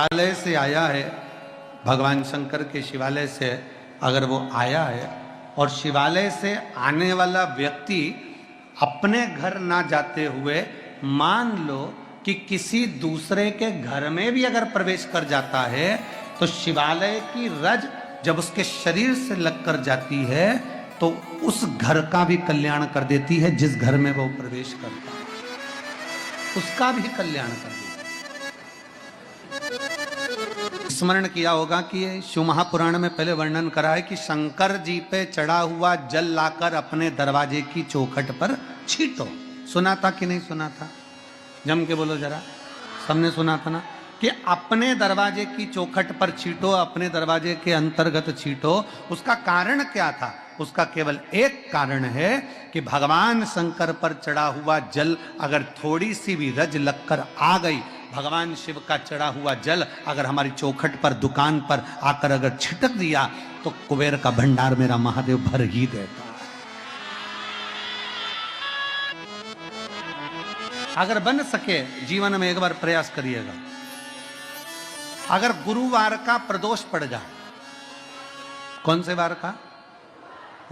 शिवालय से आया है, भगवान शंकर के शिवालय से अगर वो आया है और शिवालय से आने वाला व्यक्ति अपने घर ना जाते हुए मान लो कि किसी दूसरे के घर में भी अगर प्रवेश कर जाता है तो शिवालय की रज जब उसके शरीर से लगकर जाती है तो उस घर का भी कल्याण कर देती है। जिस घर में वो प्रवेश करता है उसका भी कल्याण कर देती है। स्मरण किया होगा कि शिव महापुराण में पहले वर्णन करा है कि शंकर जी पे चढ़ा हुआ जल लाकर अपने दरवाजे की चौखट पर छींटो। सुना था कि नहीं सुना था? जम के बोलो जरा, सबने सुना था ना कि अपने दरवाजे की चौखट पर छींटो, अपने दरवाजे के अंतर्गत छींटो। उसका कारण क्या था? उसका केवल एक कारण है कि भगवान शंकर पर चढ़ा हुआ जल अगर थोड़ी सी भी रज लगकर आ गई, भगवान शिव का चढ़ा हुआ जल अगर हमारी चौखट पर दुकान पर आकर अगर छिटक दिया तो कुबेर का भंडार मेरा महादेव भर ही देता। अगर बन सके जीवन में एक बार प्रयास करिएगा। अगर गुरुवार का प्रदोष पड़ जाए, कौन से वार का?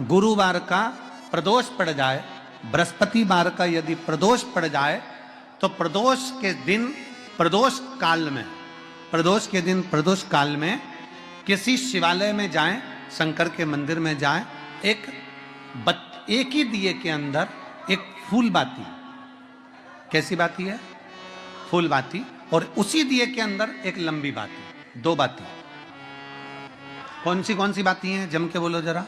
गुरुवार का प्रदोष पड़ जाए, बृहस्पतिवार का यदि प्रदोष पड़ जाए तो प्रदोष के दिन प्रदोष काल में, प्रदोष के दिन प्रदोष काल में किसी शिवालय में जाएं, शंकर के मंदिर में जाएं, एक ही दिए के अंदर एक फूल बाती, कैसी बाती है? फूल बाती, और उसी दिए के अंदर एक लंबी बाती, दो बाती। कौन सी बाती हैं? जम के बोलो जरा।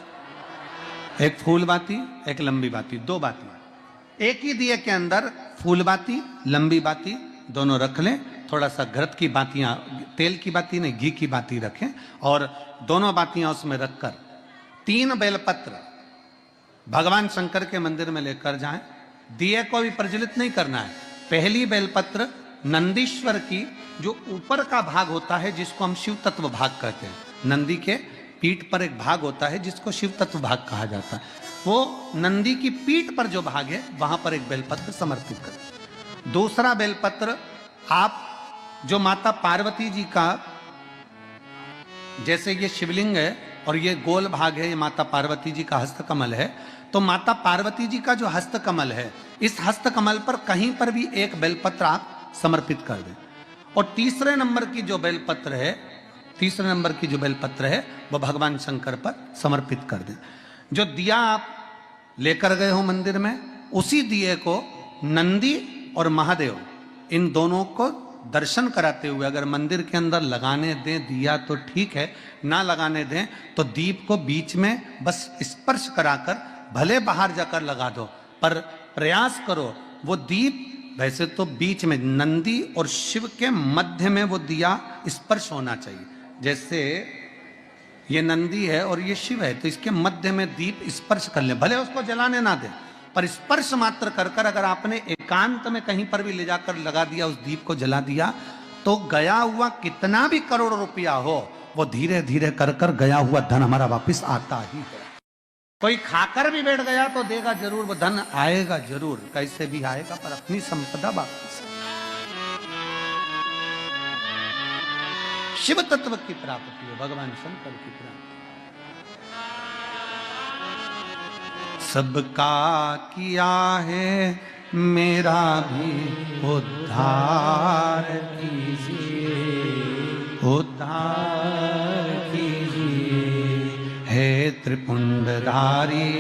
एक फूल बाती, एक लंबी बाती, दो बाती। एक ही दिए के अंदर फूल बाती, लंबी बाती दोनों रख लें। थोड़ा सा घृत की बातियां, तेल की बाती नहीं, घी की बाती रखें और दोनों बातियां उसमें रखकर 3 बेलपत्र भगवान शंकर के मंदिर में लेकर जाएं। दिए को भी प्रज्वलित नहीं करना है। पहली बेलपत्र नंदीश्वर की जो ऊपर का भाग होता है जिसको हम शिव तत्व भाग कहते हैं, नंदी के पीठ पर एक भाग होता है जिसको शिव तत्व भाग कहा जाता है, वो नंदी की पीठ पर जो भाग है वहां पर एक बेलपत्र समर्पित करें। दूसरा बेलपत्र आप जो माता पार्वती जी का, जैसे ये शिवलिंग है और ये गोल भाग है, ये माता पार्वती जी का हस्तकमल है, तो माता पार्वती जी का जो हस्तकमल है, इस हस्तकमल पर कहीं पर भी एक बेलपत्र आप समर्पित कर दें। और तीसरे नंबर की जो बेलपत्र है वो भगवान शंकर पर समर्पित कर दें। जो दिया आप लेकर गए हो मंदिर में, उसी दिए को नंदी और महादेव इन दोनों को दर्शन कराते हुए अगर मंदिर के अंदर लगाने दें दिया तो ठीक है, ना लगाने दें तो दीप को बीच में बस स्पर्श कराकर भले बाहर जाकर लगा दो, पर प्रयास करो वो दीप वैसे तो बीच में नंदी और शिव के मध्य में वो दिया स्पर्श होना चाहिए। जैसे ये नंदी है और ये शिव है तो इसके मध्य में दीप स्पर्श कर ले, भले उसको जलाने ना दे पर स्पर्श मात्र कर कर अगर आपने एकांत में कहीं पर भी ले जाकर लगा दिया, उस दीप को जला दिया, तो गया हुआ कितना भी करोड़ रुपया हो वो धीरे धीरे कर कर गया हुआ धन हमारा वापस आता ही है। कोई खाकर भी बैठ गया तो देगा जरूर, वो धन आएगा जरूर, कैसे भी आएगा पर अपनी संपदा वापस। शिव तत्व की प्राप्ति है, भगवान शंकर की प्राप्ति। सबका किया है मेरा भी उद्धार कीजिए, उद्धार कीजिए, है त्रिपुंडधारी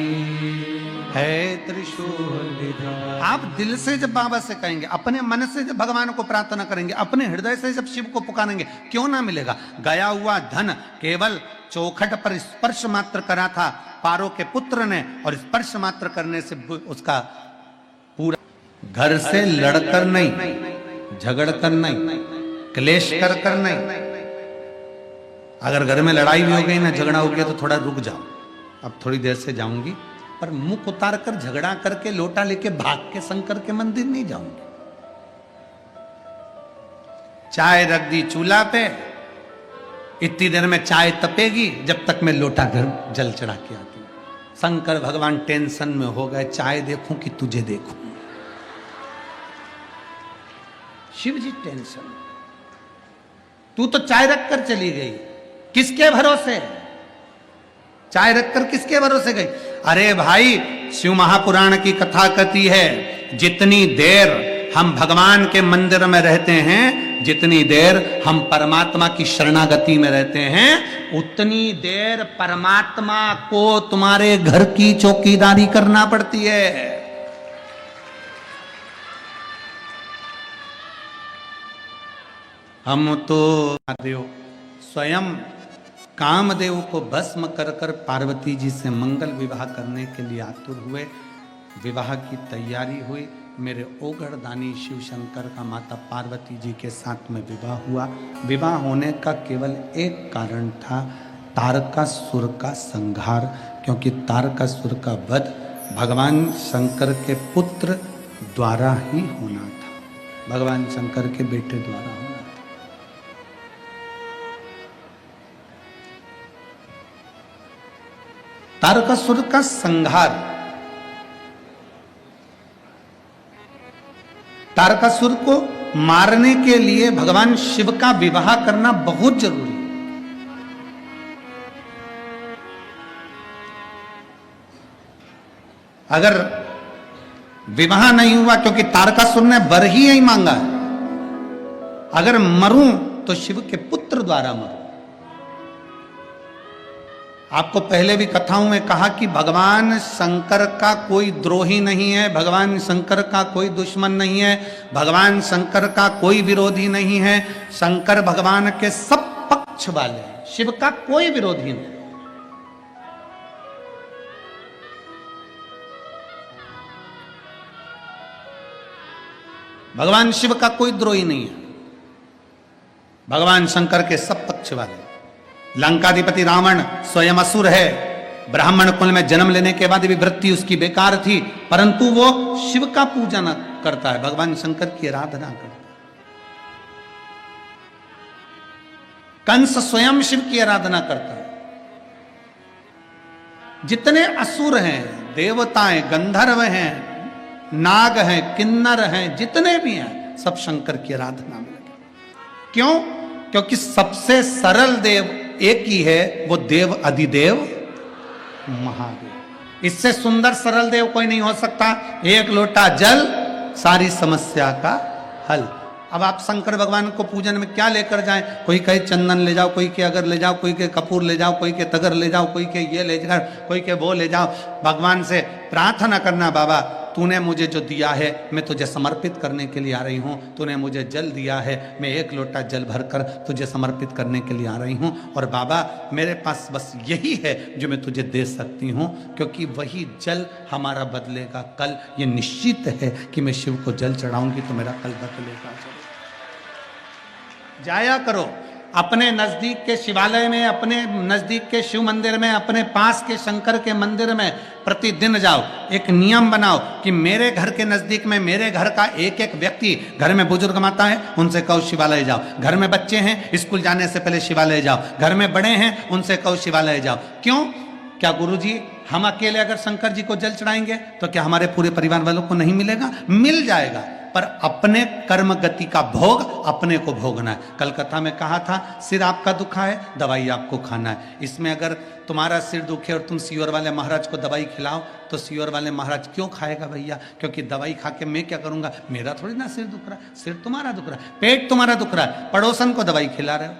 है त्रिशूलधारी। आप दिल से जब बाबा से कहेंगे, अपने मन से जब भगवान को प्रार्थना करेंगे, अपने हृदय से जब शिव को पुकारेंगे, क्यों ना मिलेगा? गया हुआ धन केवल चौखट पर स्पर्श मात्र करा था पारो के पुत्र ने, और स्पर्श मात्र करने से उसका पूरा घर से लड़कर नहीं, झगड़कर नहीं, क्लेश कर नहीं। अगर घर में लड़ाई भी हो गई ना, झगड़ा हो गया तो थोड़ा रुक जाओ, अब थोड़ी देर से जाऊंगी, पर मुख उतार कर झगड़ा करके लोटा लेके भाग के शंकर के मंदिर नहीं जाऊंगी। चाय रख दी चूल्हा पे, इतनी देर में चाय तपेगी जब तक मैं लोटा घर जल चढ़ा के आती हूँ। शंकर भगवान टेंशन में हो गए, चाय देखूं कि तुझे देखूं। शिव जी टेंशन। तू तो चाय रखकर चली गई, किसके भरोसे? चाय रखकर किसके भरोसे गई? अरे भाई, शिव महापुराण की कथा कहती है, जितनी देर हम भगवान के मंदिर में रहते हैं, जितनी देर हम परमात्मा की शरणागति में रहते हैं, उतनी देर परमात्मा को तुम्हारे घर की चौकीदारी करना पड़ती है। हम तो देव स्वयं कामदेव को भस्म कर कर पार्वती जी से मंगल विवाह करने के लिए आतुर हुए। विवाह की तैयारी हुई। मेरे ओगढ़ दानी शिव शंकर का माता पार्वती जी के साथ में विवाह हुआ। विवाह होने का केवल एक कारण था, तारकासुर का संहार, क्योंकि तारकासुर का वध भगवान शंकर के पुत्र द्वारा ही होना था, भगवान शंकर के बेटे द्वारा होना था। तारकासुर का संहार, तारकासुर को मारने के लिए भगवान शिव का विवाह करना बहुत जरूरी है। अगर विवाह नहीं हुआ, क्योंकि तारकासुर ने वर ही नहीं मांगा है, अगर मरूं तो शिव के पुत्र द्वारा मरूं। आपको पहले भी कथाओं में कहा कि भगवान शंकर का कोई द्रोही नहीं है, भगवान शंकर का कोई दुश्मन नहीं है, भगवान शंकर का कोई विरोधी नहीं है। शंकर भगवान के सब पक्ष वाले हैं, शिव का कोई विरोधी नहीं। भगवान शिव का कोई द्रोही नहीं है, भगवान शंकर के सब पक्ष वाले। लंकाधिपति रावण स्वयं असुर है, ब्राह्मण कुल में जन्म लेने के बाद भी वृत्ति उसकी बेकार थी, परंतु वो शिव का पूजन करता है, भगवान शंकर की आराधना करता है। कंस स्वयं शिव की आराधना करता है। जितने असुर हैं, देवताएं, गंधर्व हैं, नाग हैं, किन्नर हैं, जितने भी हैं, सब शंकर की आराधना में लगे। क्यों? क्योंकि सबसे सरल देव एक ही है, वो देव अधिदेव महादेव। इससे सुंदर सरल देव कोई नहीं हो सकता। एक लोटा जल, सारी समस्या का हल। अब आप शंकर भगवान को पूजन में क्या लेकर जाएं? कोई कहे चंदन ले जाओ, कोई के अगर ले जाओ, कोई के कपूर ले जाओ, कोई के तगर ले जाओ, कोई के ये ले जाओ, कोई के वो ले जाओ। भगवान से प्रार्थना करना, बाबा तूने मुझे जो दिया है मैं तुझे समर्पित करने के लिए आ रही हूँ, तूने मुझे जल दिया है, मैं एक लोटा जल भरकर तुझे समर्पित करने के लिए आ रही हूँ, और बाबा मेरे पास बस यही है जो मैं तुझे दे सकती हूँ, क्योंकि वही जल हमारा बदलेगा कल। ये निश्चित है कि मैं शिव को जल चढ़ाऊंगी तो मेरा कल बदलेगा। जाया करो अपने नजदीक के शिवालय में, अपने नजदीक के शिव मंदिर में, अपने पास के शंकर के मंदिर में प्रतिदिन जाओ। एक नियम बनाओ कि मेरे घर के नजदीक में, मेरे घर का एक एक व्यक्ति, घर में बुजुर्ग माता है उनसे कहो शिवालय जाओ, घर में बच्चे हैं स्कूल जाने से पहले शिवालय जाओ, घर में बड़े हैं उनसे कहो शिवालय जाओ। क्यों? क्या गुरुजी हम अकेले अगर शंकर जी को जल चढ़ाएंगे तो क्या हमारे पूरे परिवार वालों को नहीं मिलेगा? मिल जाएगा, पर अपने कर्म गति का भोग अपने को भोगना है। कल कथा में कहा था, सिर आपका दुखा है, दवाई आपको खाना है। इसमें अगर तुम्हारा सिर दुखे और तुम सियोर वाले महाराज को दवाई खिलाओ तो सियोर वाले महाराज क्यों खाएगा भैया? क्योंकि दवाई खा के मैं क्या करूंगा? मेरा थोड़ी ना सिर दुख रहा है, सिर तुम्हारा दुख रहा है, पेट तुम्हारा दुख रहा है, पड़ोसन को दवाई खिला रहे हो।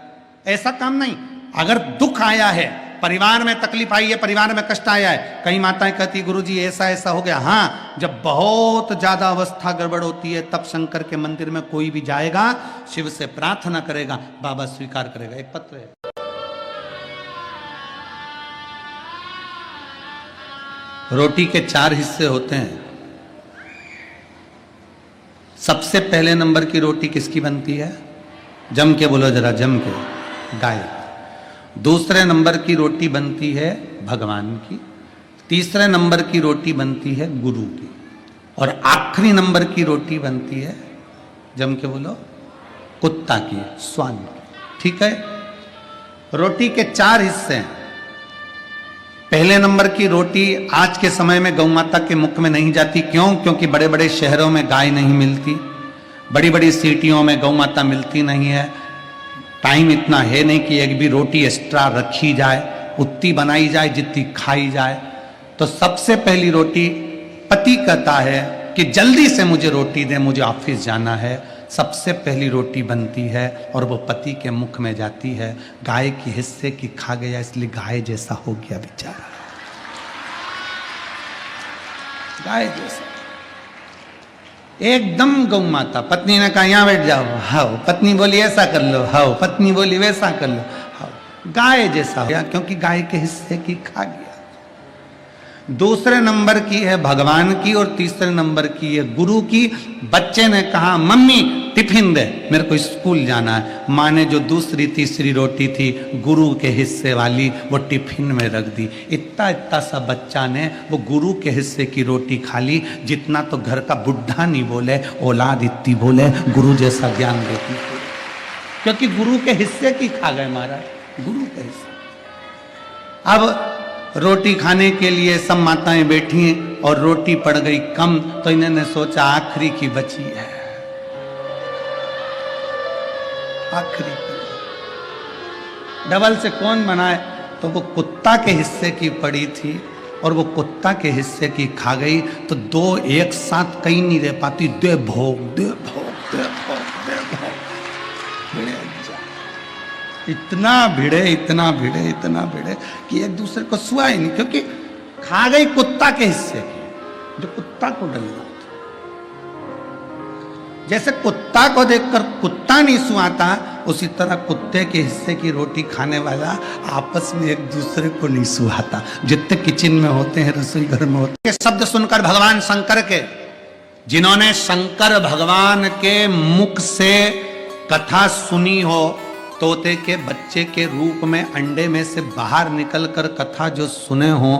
ऐसा काम नहीं। अगर दुख आया है, परिवार में तकलीफ आई है, परिवार में कष्ट आया है, कई माताएं कहती गुरुजी ऐसा ऐसा हो गया। हाँ, जब बहुत ज्यादा अवस्था गड़बड़ होती है तब शंकर के मंदिर में कोई भी जाएगा, शिव से प्रार्थना करेगा, बाबा स्वीकार करेगा। एक पत्र है, रोटी के 4 हिस्से होते हैं। सबसे पहले नंबर की रोटी किसकी बनती है? जम के बोलो जरा, जम के, गाय। दूसरे नंबर की रोटी बनती है भगवान की, तीसरे नंबर की रोटी बनती है गुरु की, और आखिरी नंबर की रोटी बनती है, जम के बोलो, कुत्ता की, स्वान की। ठीक है? रोटी के 4 हिस्से हैं। पहले नंबर की रोटी आज के समय में गौ माता के मुख में नहीं जाती। क्यों? क्योंकि बड़े बड़े शहरों में गाय नहीं मिलती, बड़ी बड़ी सिटियों में गौ माता मिलती नहीं है। टाइम इतना है नहीं कि एक भी रोटी एक्स्ट्रा रखी जाए, उतनी बनाई जाए जितनी खाई जाए। तो सबसे पहली रोटी पति कहता है कि जल्दी से मुझे रोटी दे, मुझे ऑफिस जाना है। सबसे पहली रोटी बनती है और वो पति के मुख में जाती है। गाय के हिस्से की खा गया, इसलिए गाय जैसा हो गया बेचारा, गाय जैसा एकदम गौ माता। पत्नी ने कहा यहां बैठ जाओ, हाओ। पत्नी बोली ऐसा कर लो, हाओ। पत्नी बोली वैसा कर लो, हाओ। गाय जैसा हो गया, क्योंकि गाय के हिस्से की खा गया। दूसरे नंबर की है भगवान की और तीसरे नंबर की है गुरु की। बच्चे ने कहा मम्मी टिफिन दे, मेरे को स्कूल जाना है। माँ ने जो दूसरी तीसरी रोटी थी गुरु के हिस्से वाली, वो टिफिन में रख दी। इतना इतना सा बच्चा ने वो गुरु के हिस्से की रोटी खा ली, जितना तो घर का बुढ़ा नहीं बोले, औलाद इतनी बोले गुरु जैसा ज्ञान देती, क्योंकि गुरु के हिस्से की खा गए महाराज, गुरु के हिस्से। अब रोटी खाने के लिए सब माताएं बैठी हैं और रोटी पड़ गई कम, तो इन्होंने सोचा आखिरी की बची है, आखिरी डबल से कौन बनाए। तो वो कुत्ता के हिस्से की पड़ी थी और वो कुत्ता के हिस्से की खा गई। तो दो एक साथ कहीं नहीं रह पाती, दे भोग दे भोग दे भोग दे भोग, इतना भिड़े इतना भिड़े इतना भिड़े कि एक दूसरे को सुआ ही नहीं, क्योंकि खा गई कुत्ता के हिस्से की, जो कुत्ता को डलना। जैसे कुत्ता को देखकर कुत्ता नहीं सुआता, उसी तरह कुत्ते के हिस्से की रोटी खाने वाला आपस में एक दूसरे को नहीं सुहाता। जितने किचन में होते हैं, रसोई घर में होते हैं, शब्द सुनकर भगवान शंकर के, जिन्होंने शंकर भगवान के मुख से कथा सुनी हो, तोते के बच्चे के रूप में अंडे में से बाहर निकलकर कथा जो सुने हो,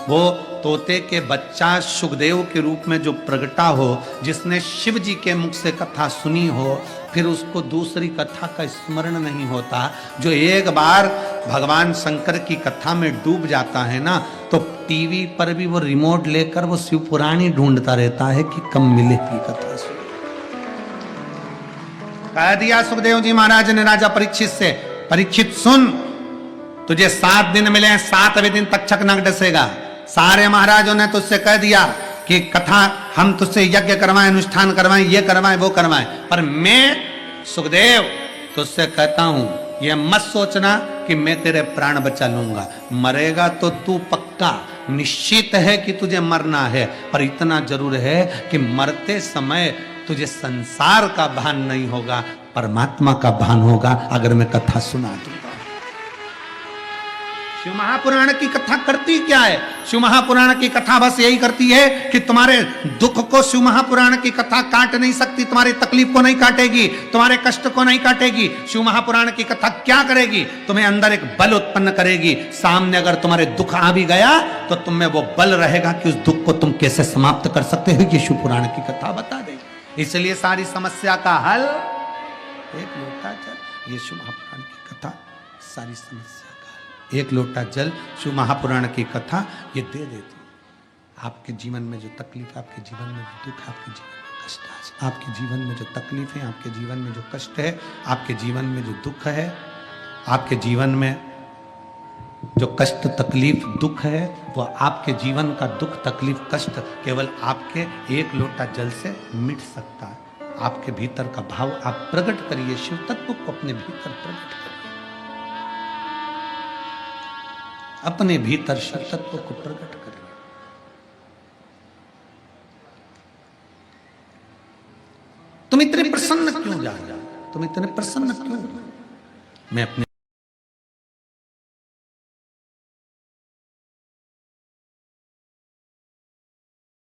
वो तोते के बच्चा सुखदेव के रूप में जो प्रगटा हो, जिसने शिव जी के मुख से कथा सुनी हो, फिर उसको दूसरी कथा का स्मरण नहीं होता। जो एक बार भगवान शंकर की कथा में डूब जाता है ना, तो टीवी पर भी वो रिमोट लेकर वो शिव पुराण ढूंढता रहता है कि कब मिलेगी कथा सुन। कह दिया सुखदेव जी महाराज ने राजा परीक्षित से, परीक्षित सुन, तुझे 7 दिन मिले हैं, 7वें दिन तक्षक नाग डसेगा। सारे महाराजों ने तुझसे कह दिया कि कथा हम तुझसे यज्ञ करवाएं, अनुष्ठान करवाएं, ये करवाएं वो करवाएं, पर मैं सुखदेव तुझसे कहता हूं, ये मत सोचना कि मैं तेरे प्राण बचा लूंगा। मरेगा तो तू पक्का, निश्चित है कि तुझे मरना है, पर इतना जरूर है कि मरते समय तुझे संसार का भान नहीं होगा, परमात्मा का भान होगा अगर मैं कथा सुना दूंगा। शिव महापुराण की कथा करती क्या है? शिव महापुराण की कथा बस यही करती है कि तुम्हारे दुख को शिव महापुराण की कथा काट नहीं सकती, तुम्हारी तकलीफ को नहीं काटेगी, तुम्हारे कष्ट को नहीं काटेगी। शिव महापुराण की कथा क्या करेगी? तुम्हें अंदर एक बल उत्पन्न करेगी। सामने अगर तुम्हारे दुख आ भी गया तो तुम्हें वो बल रहेगा कि उस दुख को तुम कैसे समाप्त कर सकते हो, ये शिव पुराण की कथा बता देगी। इसलिए सारी समस्या का हल एक लोटा जल, ये शिव महापुराण की कथा सारी समस्या का हल। एक लोटा जल शिव महापुराण की कथा ये दे देती। आपके जीवन में जो तकलीफ है, आपके जीवन में जो दुख है, आपके जीवन में कष्ट है, आपके जीवन में जो तकलीफ है, आपके जीवन में जो कष्ट है, आपके जीवन में जो दुख है, आपके जीवन में जो कष्ट तकलीफ दुख है, वो आपके जीवन का दुख तकलीफ कष्ट केवल आपके एक लोटा जल से मिट सकता है। आपके भीतर का भाव आप प्रकट करिए, शिव तत्व को अपने भीतर प्रकट करिए, अपने भीतर शिव तत्व को प्रकट करिए। तुम इतने प्रसन्न क्यों जा रहे हो? तुम इतने प्रसन्न क्यों? मैं अपने